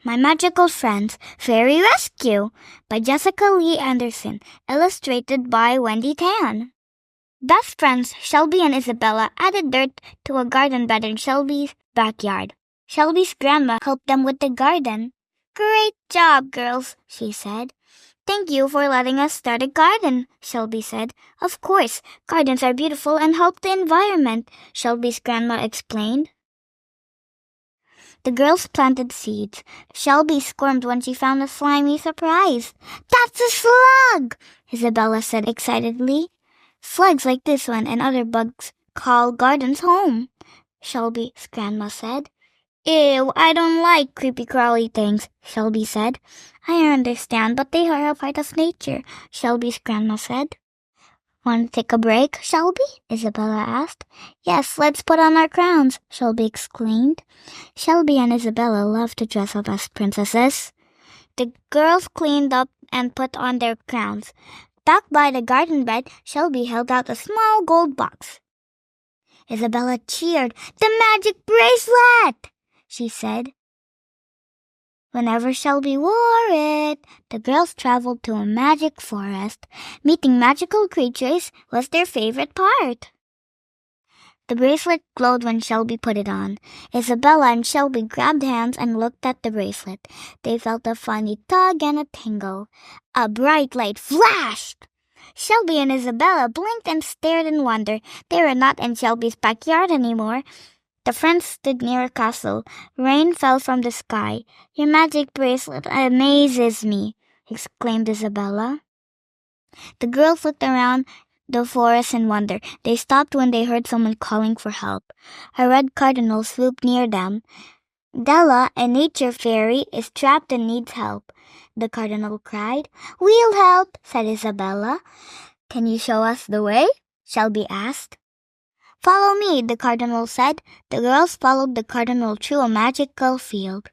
My Magical Friends Fairy Rescue by Jessica Lee Anderson, illustrated by Wendy Tan. Best friends Shelby and Isabella added dirt to a garden bed in Shelby's backyard. Shelby's grandma helped them with the garden. "Great job, girls," she said. "Thank you for letting us start a garden," Shelby said. "Of course, gardens are beautiful and help the environment," Shelby's grandma explained. The girls planted seeds. Shelby squirmed when she found a slimy surprise. "That's a slug!" Isabella said excitedly. "Slugs like this one and other bugs call gardens home," Shelby's grandma said. "Ew, I don't like creepy crawly things," Shelby said. "I understand, but they are a part of nature," Shelby's grandma said. "Want to take a break, Shelby?" Isabella asked. "Yes, let's put on our crowns," Shelby exclaimed. Shelby and Isabella loved to dress up as princesses. The girls cleaned up and put on their crowns. Back by the garden bed, Shelby held out a small gold box. Isabella cheered. "The magic bracelet!" she said. Whenever Shelby wore it, the girls traveled to a magic forest. Meeting magical creatures was their favorite part. The bracelet glowed when Shelby put it on. Isabella and Shelby grabbed hands and looked at the bracelet. They felt a funny tug and a tingle. A bright light flashed. Shelby and Isabella blinked and stared in wonder. They were not in Shelby's backyard anymore. The friends stood near a castle. Rain fell from the sky. "Your magic bracelet amazes me," exclaimed Isabella. The girls looked around the forest in wonder. They stopped when they heard someone calling for help. A red cardinal swooped near them. "Della, a nature fairy, is trapped and needs help," the cardinal cried. "We'll help," said Isabella. "Can you show us the way?" Shelby asked. "Follow me," the cardinal said. The girls followed the cardinal through a magical field.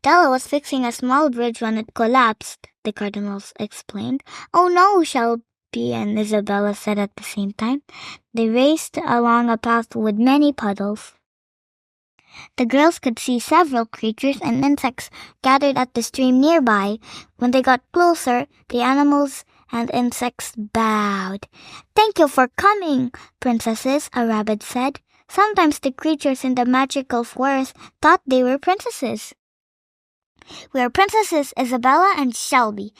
Della was fixing a small bridge when it collapsed, the cardinal explained. "Oh no," Shelby and Isabella said at the same time. They raced along a path with many puddles. The girls could see several creatures and insects gathered at the stream nearby. When they got closer, the animals and insects bowed. "Thank you for coming, princesses," a rabbit said. Sometimes the creatures in the magical forest thought they were princesses. "We are princesses Isabella and Shelby,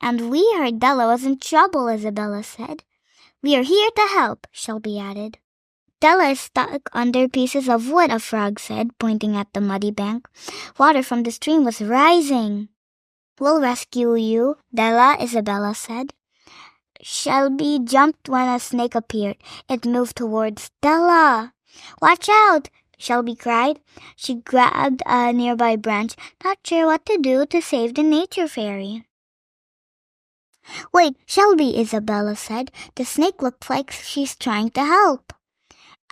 and we heard Della was in trouble," Isabella said. "We are here to help," Shelby added. "Della is stuck under pieces of wood," a frog said, pointing at the muddy bank. Water from the stream was rising. "We'll rescue you, Della," Isabella said. Shelby jumped when a snake appeared. It moved towards Della. "Watch out!" Shelby cried. She grabbed a nearby branch, not sure what to do to save the nature fairy. "Wait, Shelby," Isabella said. "The snake looks like she's trying to help."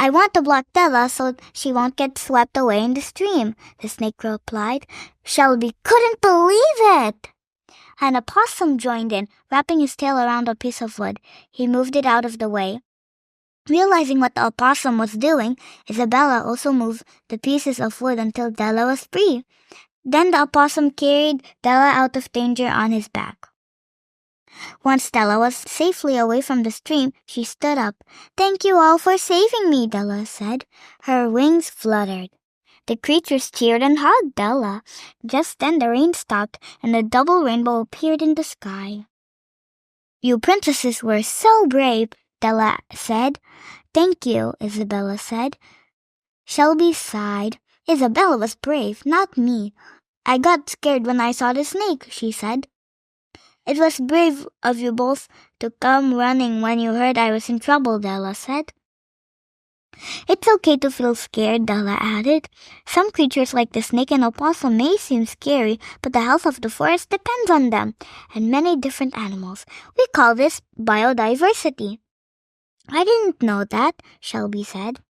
"I want to block Della so she won't get swept away in the stream," the snake replied. Shelby couldn't believe it. An opossum joined in, wrapping his tail around a piece of wood. He moved it out of the way. Realizing what the opossum was doing, Isabella also moved the pieces of wood until Della was free. Then the opossum carried Della out of danger on his back. Once Della was safely away from the stream, she stood up. "Thank you all for saving me," Della said. Her wings fluttered. The creatures cheered and hugged Della. Just then the rain stopped and a double rainbow appeared in the sky. "You princesses were so brave," Della said. "Thank you," Isabella said. Shelby sighed. "Isabella was brave, not me. I got scared when I saw the snake," she said. "It was brave of you both to come running when you heard I was in trouble," Della said. "It's okay to feel scared," Della added. "Some creatures like the snake and opossum may seem scary, but the health of the forest depends on them, and many different animals. We call this biodiversity." "I didn't know that," Shelby said.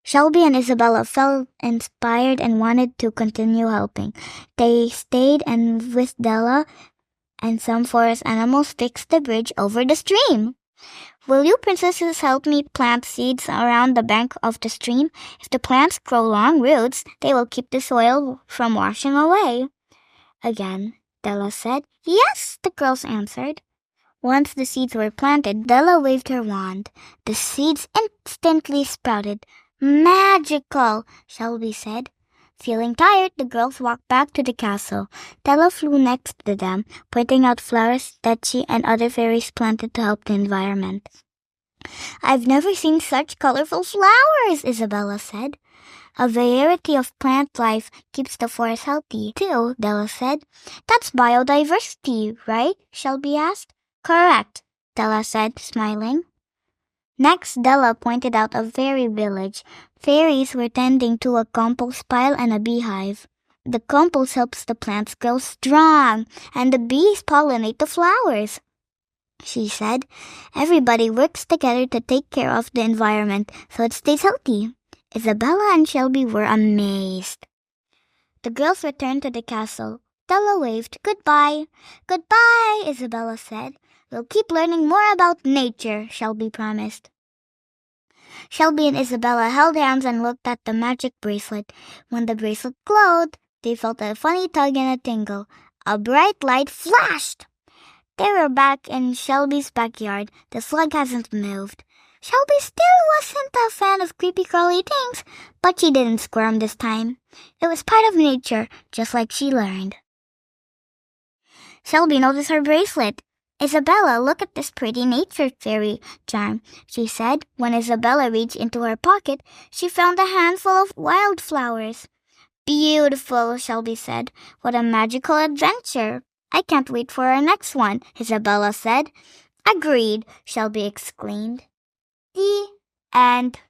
Shelby and Isabella felt inspired and wanted to continue helping. They stayed and with Della and some forest animals fixed the bridge over the stream. Will you princesses help me plant seeds around the bank of the stream? If the plants grow long roots, they will keep the soil from washing away. Again, Della said. Yes, the girls answered. Once the seeds were planted, Della waved her wand. The seeds instantly sprouted. Magical, Shelby said. Feeling tired, the girls walked back to the castle. Della flew next to them, pointing out flowers that she and other fairies planted to help the environment. I've never seen such colorful flowers, Isabella said. A variety of plant life keeps the forest healthy, too, Della said. That's biodiversity, right? Shelby asked. Correct, Della said, smiling. Next, Della pointed out a fairy village. Fairies were tending to a compost pile and a beehive. The compost helps the plants grow strong, and the bees pollinate the flowers. She said, everybody works together to take care of the environment so it stays healthy. Isabella and Shelby were amazed. The girls returned to the castle. Della waved. Goodbye. Goodbye, Isabella said. We'll keep learning more about nature, Shelby promised. Shelby and Isabella held hands and looked at the magic bracelet. When the bracelet glowed, they felt a funny tug and a tingle. A bright light flashed. They were back in Shelby's backyard. The slug hasn't moved. Shelby still wasn't a fan of creepy crawly things, but she didn't squirm this time. It was part of nature, just like she learned. Shelby noticed her bracelet. Isabella, look at this pretty nature fairy charm, she said. When Isabella reached into her pocket, she found a handful of wildflowers. Beautiful, Shelby said. What a magical adventure. I can't wait for our next one, Isabella said. Agreed, Shelby exclaimed. The end.